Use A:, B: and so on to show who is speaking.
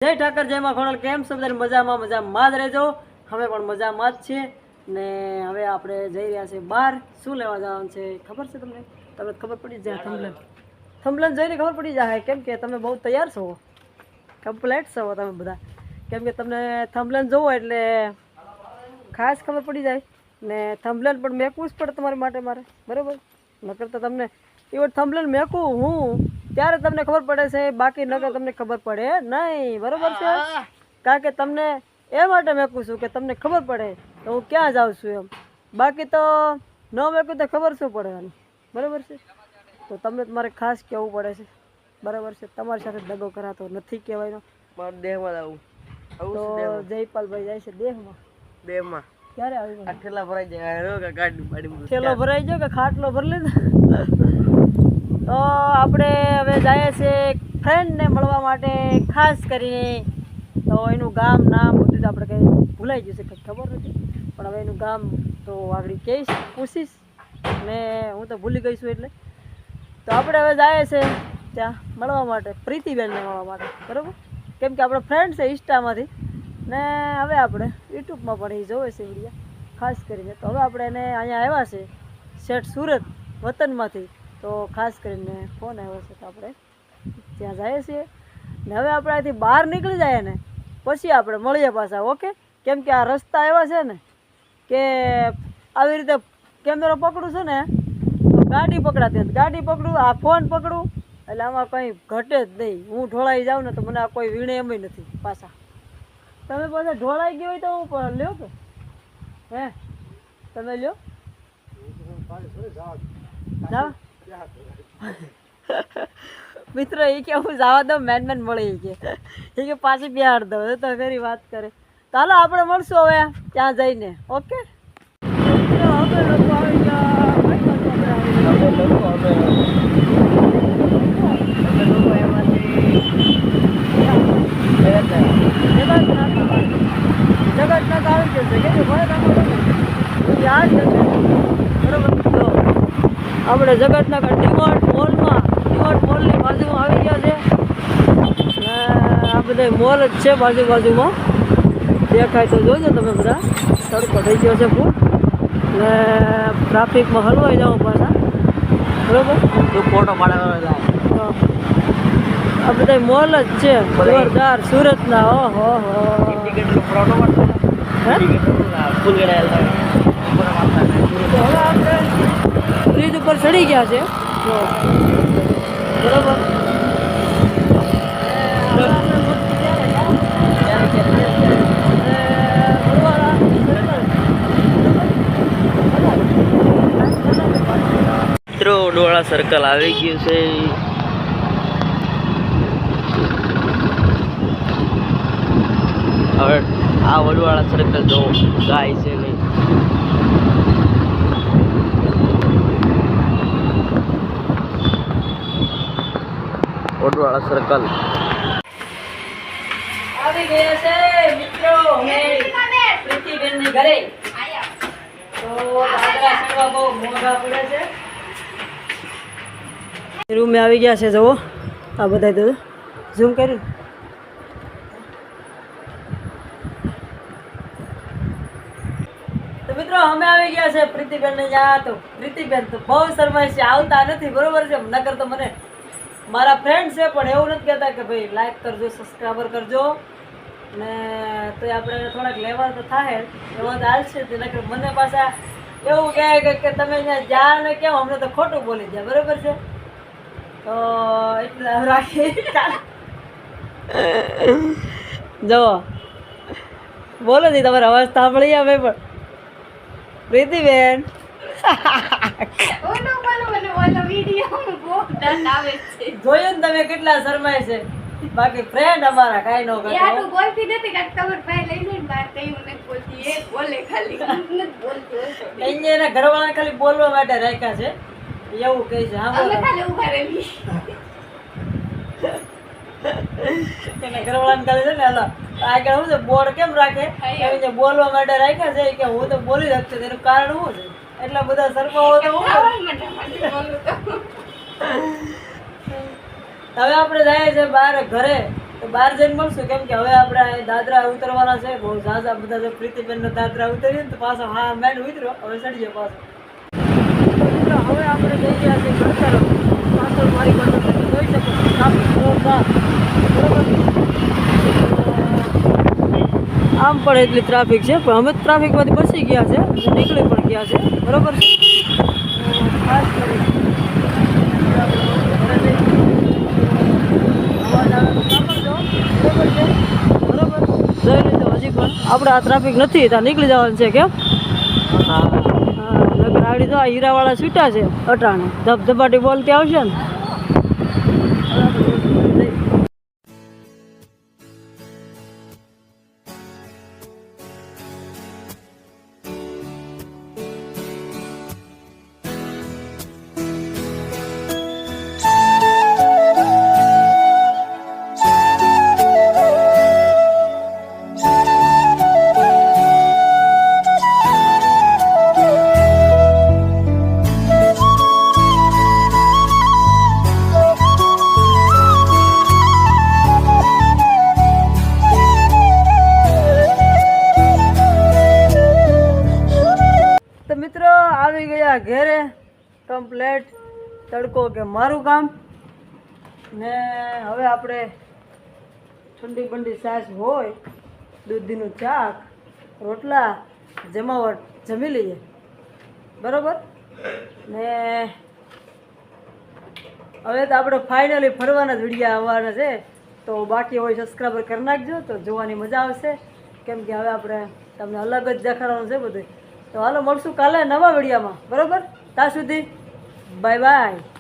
A: જય ઠાકર જય માં ખોડલ કેમ છો બધા મજામાં જ રહેજો અમે પણ મજામાં જ છીએ ને હવે આપણે જઈ રહ્યા છીએ બહાર શું લેવા જવાનું છે ખબર છે તમને ખબર પડી જાય થંબલેન જોઈને ખબર પડી જાય કેમ કે તમે બહુ તૈયાર છો કમ્પ્લેટ છો તમે બધા કેમ કે તમને થંબલેન જોવો એટલે ખાસ ખબર પડી જાય ને થંબલેન પણ મેકવું જ પડે તમારી માટે મારે બરાબર નકર તો તમને એવું થંબલેન મેકું હું ત્યારે તમને ખબર પડે છે બાકી નકર તમને ખબર પડે નહીં બરોબર છે કારણ કે તમને એ માટે મેકું છું કે તમને ખબર પડે તો હું ક્યાં જાઉં છું એમ બાકી તો ન મેકું તો ખબર શું પડવાની બરાબર છે તો તમને મારે ખાસ કહેવું પડે છે બરાબર છે તમારી સાથે દગો કરાતો નથી કહેવાયનો
B: મારા દેહમાં આવું
A: તો જયપાલભાઈ જાય છે દેહમાં ક્યારે આવી
B: આ ઠેલા ભરાઈ જાય ગાડી બાડી
A: ઠેલો ભરાઈ ગયો કે ખાટલો ભરી લીધો તો આપણે હવે જઈએ છીએ ફ્રેન્ડને મળવા માટે ખાસ કરીને તો એનું ગામ નામ બધું તો આપણે કંઈ ભૂલાઈ ગયું છે કંઈ ખબર નથી પણ હવે એનું ગામ તો આગળ કહીશ પૂછીશ ને હું તો ભૂલી ગઈ છું એટલે તો આપણે હવે જઈએ છીએ ત્યાં મળવા માટે પ્રીતિબેનને મળવા માટે બરાબર કેમ કે આપણો ફ્રેન્ડ છે ઇન્સ્ટામાંથી ને હવે આપણે યુટ્યુબમાં પણ એ જોવે છે વિડીયો ખાસ કરીને તો હવે આપણે એને અહીંયા આવ્યા છે શેઠ સુરત વતનમાંથી તો ખાસ કરીને ફોન આવ્યો છે તો આપણે ત્યાં જઈએ છીએ ને હવે આપણે અહીંથી બહાર નીકળી જાય ને પછી આપણે મળીએ પાછા ઓકે કેમ કે આ રસ્તા એવા છે ને કે આવી રીતે કેમેરો પકડું છું ને તો ગાડી પકડાતી ગાડી પકડું આ ફોન પકડું એટલે આમાં કંઈ ઘટે જ નહીં હું ઢોળાઈ જાઉં ને તો મને આ કોઈ વીણે એમ નથી પાછા તમે પાછા ઢોળાઈ ગયો હોય તો હું પણ લ્યો કે હે તમે લ્યો જાઓ મિત્ર એ કે હું જવા દઉં મેન મળી કે પાછી બિહાર દઉં તો ફેરી વાત કરે ચાલો આપણે મળશું હવે ત્યાં જઈને ઓકે હવે લોકો આવી ગયા જગતના આવી જશે કે યાદ જશે બરોબર તો આપણે જગતના ડીમાર્ટ મોલની બાજુમાં આવી ગયા છે આ બધા મોલ જ છે બાજુમાં દેખાય તો જોજો તમે બધા તડકો થઈ ગયો છે ફૂલ ને ટ્રાફિકમાં હલવાઈ જાવ પાછા બરોબર
B: ફોટો પાડવા
A: આ બધા મોલ જ છે જોરદાર સુરતના ઓહો હવે આપણે બ્રિજ ઉપર ચડી ગયા છે બરોબર
B: મિત્રો ડોળા સર્કલ આવી ગયું છે હવે આ વડવાળા સર્કલ જો ગાય છે નહીં વડવાળા સર્કલ
A: આવી ગયા છે મિત્રો પ્રીતિબેનની ઘરે તો દાદરા ચડવા બહુ મોંઘા પડે છે રૂમે આવી ગયા છે જુઓ આ બધા તો ઝૂમ કર્યું તો મિત્રો અમે આવી ગયા છે પ્રીતિબેનને ત્યાં તો પ્રીતિબેન તો બહુ શરમાય છે આવતા નથી બરોબર છે નકર તો મને મારા ફ્રેન્ડ છે પણ એવું નથી કહેતા કે ભાઈ લાઈક કરજો સબસ્ક્રાઈબર કરજો ને તો આપણે થોડાક લેવા તો થાય એમાં તો હાલશે જ નકર મને પાછા એવું કહે કે તમે અહીંયા જા ને કેમ અમને તો ખોટું બોલી જાય બરાબર છે તો એટલે રાખી જુઓ બોલો જી તમારે અવાજ સાંભળી આવે પણ પ્રીતિબેન જોયું ને તમે કેટલા શરમાય છે બાકી ફ્રેન્ડ અમારા કાઈ નો કરતો યાર તું બોલતી નથી કે ખબર ભાઈ લઈને બહાર કઈ મને બોલતી એ બોલે ખાલી નથી બોલતો એને એના ઘરવાળા ખાલી બોલવા માટે રાખ્યા છે એવું કહે છે હા બોલો ખાલી ઉભા રહેલી એના ઘરવાળાને કહે છે ને હાલો આગળ હું છે બોર્ડ કેમ રાખે એ બોલવા માટે રાખ્યા છે કે હું તો બોલી શકું એનું કારણ શું છે એટલા બધા શરમાવો તો હું હવે આપણે જઈએ છીએ બહાર ઘરે તો બહાર જઈને મળશું, કેમ કે હવે આપણે અહીં દાદરા ઉતરવાના છે. બહુ ઝાઝા બધા છે. પ્રીતિબેનનો દાદરા ઉતરીએ ને તો પાછો હા મેન ઉતર્યો, હવે ચડીએ પાછો. તો મિત્રો હવે આપણે જઈ ગયા છીએ ઘડતરો. પાછળ મારી પાસે તમે જોઈ શકો છો ટ્રાફિક જોરદાર, બરોબર. આમ પણ એટલી ટ્રાફિક છે, પણ અમે ટ્રાફિકમાંથી બચી ગયા છે, નીકળી પણ ગયા છે, બરોબર છે. ખાસ કરી અવાજ આવે તો સાંભળજો, બરોબર છે. બરોબર, જોઈ લેજો. હજી પણ આપણે આ ટ્રાફિક નથી, ત્યાં નીકળી જવાનું છે. કેમ?
B: હા
A: નગર આવડી તો આ હીરાવાળા છૂટા છે અટાણે, ધબધબાટી બોલતી આવશે ને. તો મિત્રો આવી ગયા ઘેરે, કમ્પ્લેટ તડકો કે મારું કામ ને. હવે આપણે ઠંડી બંડી છાશ હોય, દૂધીનું શાક, રોટલા, જમાવટ જમી લઈએ, બરોબર ને. હવે તો આપણે ફાઇનલી ફરવાના જ વિડીયા આવવાના છે, તો બાકી હોય સબસ્ક્રાઈબર કરી નાખજો, તો જોવાની મજા આવશે. કેમ કે હવે આપણે તમને અલગ જ દેખાડવાનું છે બધું. તો હાલો મળશું કાલે નવા વિડીયામાં, બરોબર. ત્યાં સુધી બાય બાય.